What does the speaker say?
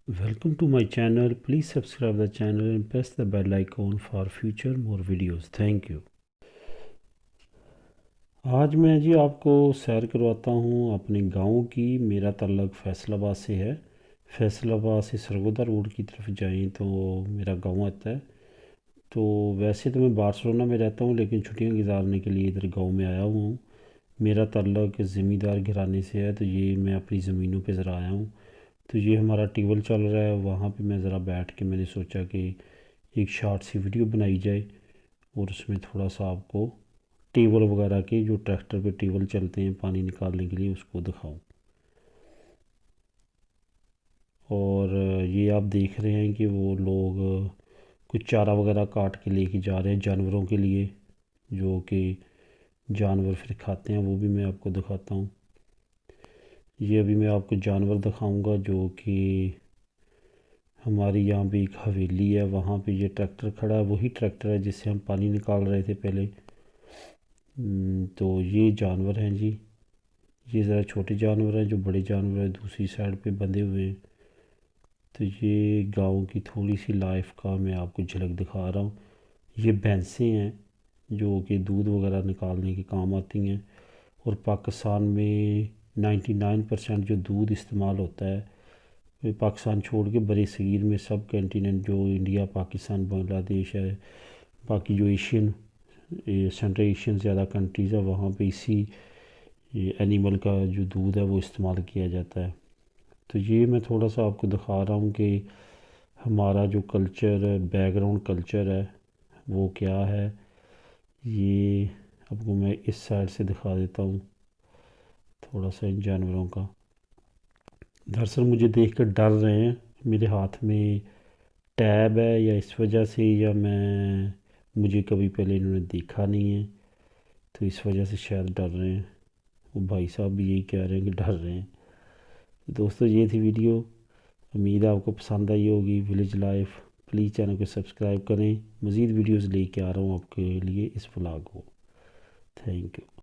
Welcome to my channel. Please subscribe the channel and press the bell icon for future more videos. Thank you. آج میں جی آپ کو سیر کرواتا ہوں اپنے گاؤں کی. میرا تعلق فیصل آباد سے ہے. فیصل آباد سے سرگودا روڈ کی طرف جائیں تو میرا گاؤں آتا ہے. تو ویسے تو میں بارسلونا میں رہتا ہوں لیکن چھٹیاں گزارنے کے لیے ادھر گاؤں میں آیا ہوں. میرا تعلق زمیندار گھرانے سے ہے تو یہ میں اپنی زمینوں پہ ذرا آیا ہوں. تو یہ ہمارا ٹیول چل رہا ہے, وہاں پہ میں ذرا بیٹھ کے میں نے سوچا کہ ایک شارٹ سی ویڈیو بنائی جائے اور اس میں تھوڑا سا آپ کو ٹیول وغیرہ کے جو ٹریکٹر پہ ٹیول چلتے ہیں پانی نکالنے کے لیے اس کو دکھاؤں. اور یہ آپ دیکھ رہے ہیں کہ وہ لوگ کچھ چارہ وغیرہ کاٹ کے لے کے جا رہے ہیں جانوروں کے لیے, جو کہ جانور پھر کھاتے ہیں, وہ بھی میں آپ کو دکھاتا ہوں. یہ ابھی میں آپ کو جانور دکھاؤں گا جو کہ ہماری یہاں پہ ایک حویلی ہے, وہاں پہ یہ ٹریکٹر کھڑا ہے, وہی ٹریکٹر ہے جس سے ہم پانی نکال رہے تھے پہلے. تو یہ جانور ہیں جی. یہ ذرا چھوٹے جانور ہیں, جو بڑے جانور ہیں دوسری سائڈ پہ بندھے ہوئے ہیں. تو یہ گاؤں کی تھوڑی سی لائف کا میں آپ کو جھلک دکھا رہا ہوں. یہ بھینسیں ہیں جو کہ دودھ وغیرہ نکالنے کے کام آتی ہیں, اور پاکستان میں 99% جو دودھ استعمال ہوتا ہے پاکستان چھوڑ کے برِ صغیر میں سب کنٹیننٹ جو انڈیا, پاکستان, بنگلہ دیش ہے, باقی جو ایشین سینٹرل ایشین زیادہ کنٹریز ہے وہاں پہ اسی اینیمل کا جو دودھ ہے وہ استعمال کیا جاتا ہے. تو یہ میں تھوڑا سا آپ کو دکھا رہا ہوں کہ ہمارا جو کلچر ہے, بیک گراؤنڈ کلچر ہے وہ کیا ہے. یہ آپ کو میں اس سائڈ سے دکھا دیتا ہوں تھوڑا سا ان جانوروں کا. دراصل مجھے دیکھ کر ڈر رہے ہیں, میرے ہاتھ میں ٹیب ہے یا اس وجہ سے, یا مجھے کبھی پہلے انہوں نے دیکھا نہیں ہے تو اس وجہ سے شاید ڈر رہے ہیں. وہ بھائی صاحب بھی یہی کہہ رہے ہیں کہ ڈر رہے ہیں. دوستو یہ تھی ویڈیو, امید ہے آپ کو پسند آئی ہوگی. ولیج لائف, پلیز چینل کو سبسکرائب کریں. مزید ویڈیوز لے کے آ رہا ہوں آپ کے لیے اس ولاگ کو. Thank you.